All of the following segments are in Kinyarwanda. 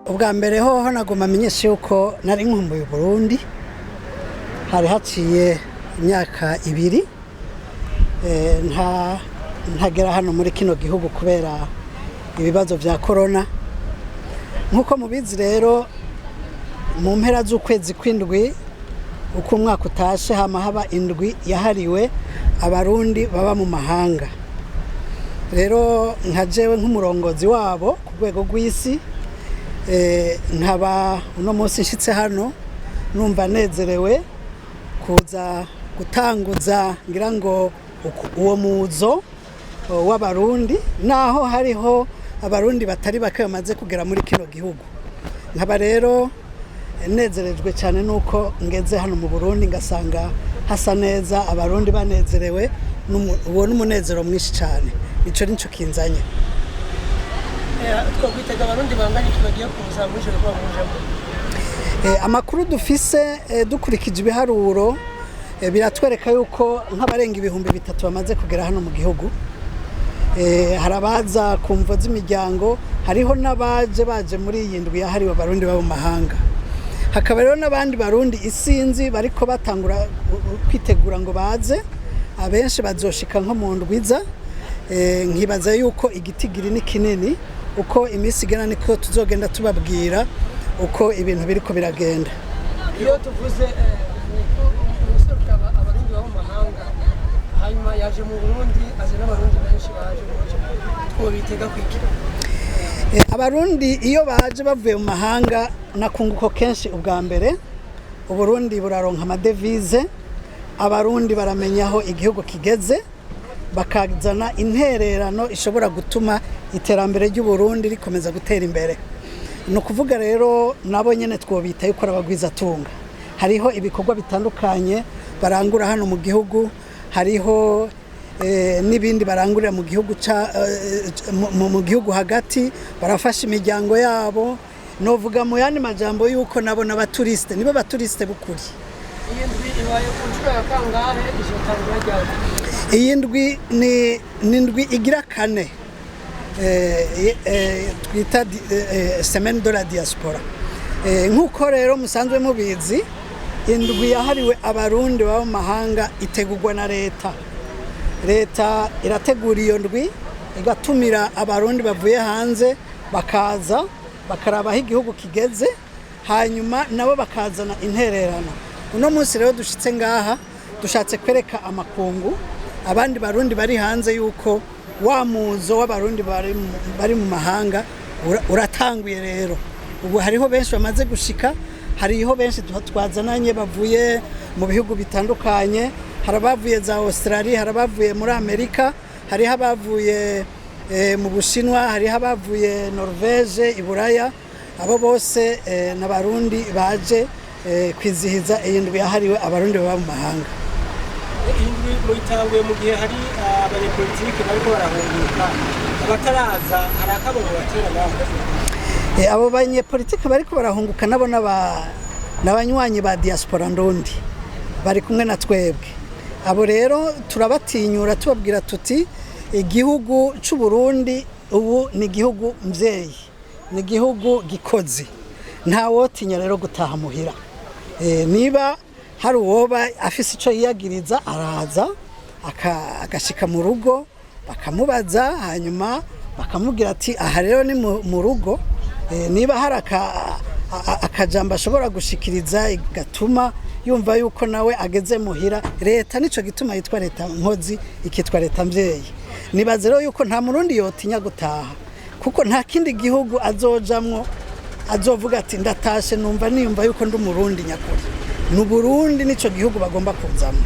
ubwa mbere hoho nagomba amenyesha yuko nari nkumbuye Burundi hari haciye imyaka 2 ntagera hano muri kino gihugu kubera ibibazo vya corona nkuko mubizi rero mu mpera z'ukwezi kw'indwi uko umwaka utashe hama haba indwi yahariwe abarundi baba mu mahanga rero nkajewe nk'umurongozi wabo ku rwego rw'isi nkaba uno munsi nshitse hano numva nezerewe kuza gutanguza ngira ngo uwo muzo w'abarundi naho hariho abarundi batari bake bamaze kugera muri kino gihugu nkaba rero nezerejwe cyane nuko ngeze hano mu Burundi ngasanga hasa neza abarundi banezerewe ubona umunezero mwinshi cyane ico nico kinzanye twabwitaga abarundi bangana iki bagiye kuza muri joro bamujemo amakuru dufise dukurikije ibiharuro biratwereka yuko nk'abarenga 3,000 bamaze kugera hano mu gihugu harabaza kumvo z'imiryango hariho baje muri iyi ndwi yahariwe abarundi baba mu mahanga hakaba rero n'abandi barundi isinzi bariko batangura kwitegura ngo baze abenshi bazoshika nko mu ndwiza nkibaza yuko igitigiri ni kinini uko imisi igana niko tuzogenda tubabwira uko ibintu biriko biragenda iyo tuvuze abarundi baba mu mahanga hanyuma yaje mu Burundi aje n'abarundi benshi baje twobitega kwikira abarundi iyo baje bavuye mu mahanga nakunguko kenshi ubwa mbere Uburundi buraronka amadevize abarundi baramenyaho igihugu kigeze bakazana intererano ishobora gutuma iterambere ry'u Burundi rikomeza gutera imbere no kuvuga rero nabo nyene twobita yuko arabagwiza tunga hariho ibikorwa bitandukanye barangura hano mu gihugu hariho nibindi barangurira mu gihugu mu gihugu hagati barafasha imiryango yabo novuga mu yandi majambo yuko nabo n'abaturiste nibo baturiste bukuri iyindwi ibaye kunshwe yakangahe izotangira ryari iyindwi ni indwi igira kane twita semaine de la diaspora nkuko rero musanzwe mubizi indwi yahariwe abarundi baba mu mahanga itegurwa na leta irategura iyo ndwi igatumira abarundi bavuye hanze bakaza bakarabaho igihugu kigeze hanyuma nabo bakazana intererano uno munsi rero dushitse ngaha dushatse kwereka amakungu abandi barundi bari hanze yuko wa muzo w'abarundi bari mu mahanga uratanguye rero ubu hariho benshi bamaze gushika hariho benshi twazananye bavuye mu bihugu bitandukanye harabavuye za Australia harabavuye muri Amerika hariho abavuye mu Bushinwa hariho abavuye Norvege Iburaya abo bose n'abarundi baje kwizihiza iyi ndwi yahariwe abarundi baba mu mahanga indwi muyitanguye mu gihe hari abanyepolitike bariko barahunguka abataraza hari akabongo batera naho abo banyepolitike bariko barahunguka nabo n'abanywanyi ba diaspora ndundi bari kumwe na twebwe abo rero turabatinyura tubabwira tuti igihugu c'u Burundi ubu ni igihugu mvyeyi ni igihugu gikozi nta wotinya rero gutaha muhira niba hari uwoba afise ico yiyagiriza araza agashika mu rugo bakamubaza hanyuma bakamubwira ati aha rero ni mu rugo niba hari akajambo ashobora gushikiriza igatuma yumva yuko nawe ageze muhira leta nico gituma yitwa leta nkozi ikitwa leta mvyeyi nibaze rero yuko nta murundi yotinya gutaha kuko nta kindi gihugu azojamwo azovuga ati ndatashe numva niyumva yuko ndi umurundi nyakuri nu Burundi nico gihugu bagomba kuzamo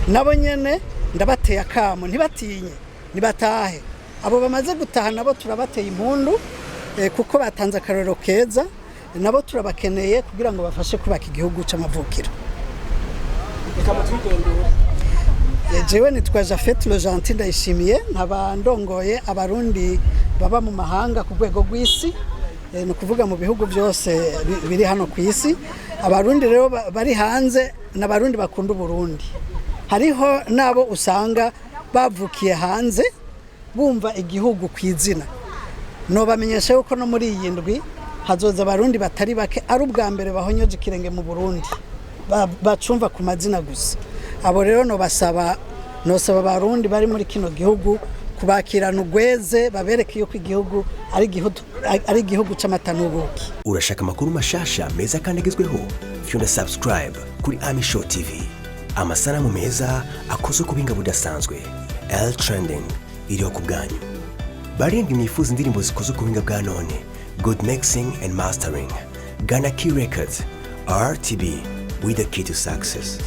nabo nyene ndabateye akamo ntibatinye nibatahe abo bamaze gutaha nabo turabateye impundu kuko batanze akarorero keza nabo turabakeneye kugira ngo bafashe kubaka igihugu c'amavukiro jewe nitwa Jafet le Gentil ndayishimiye nkaba ndongoye abarundi baba mu mahanga ku rwego rw'isi no kuvuga mu bihugu byose biri hano ku isi abarundi rero bari hanze n'abarundi bakunda Burundi hariho nabo usanga bavukiye hanze bumva igihugu kwizina no bamenyesha yuko no muri iyi ndwi hazoza abarundi batari bake ari ubwa mbere bahonyoje ikirenge mu Burundi bacumva ku mazina gusa. Abo rero nosaba abarundi bari muri kino gihugu kubakirana ugweze babereke yuko igihugu ari igihugu c'amata n'ubuki. Urashaka amakuru mashasha meza kandi agezweho? Fyunda subscribe kuri Ami Show TV. Amasanamu meza akozwe ku buhinga budasanzwe. L Trending iriho ku bwanyu. Barindwi mwifuza indirimbo zikozwe ku buhinga bwa none. Good mixing and mastering. Ghana Key Records. RTB with the key to success.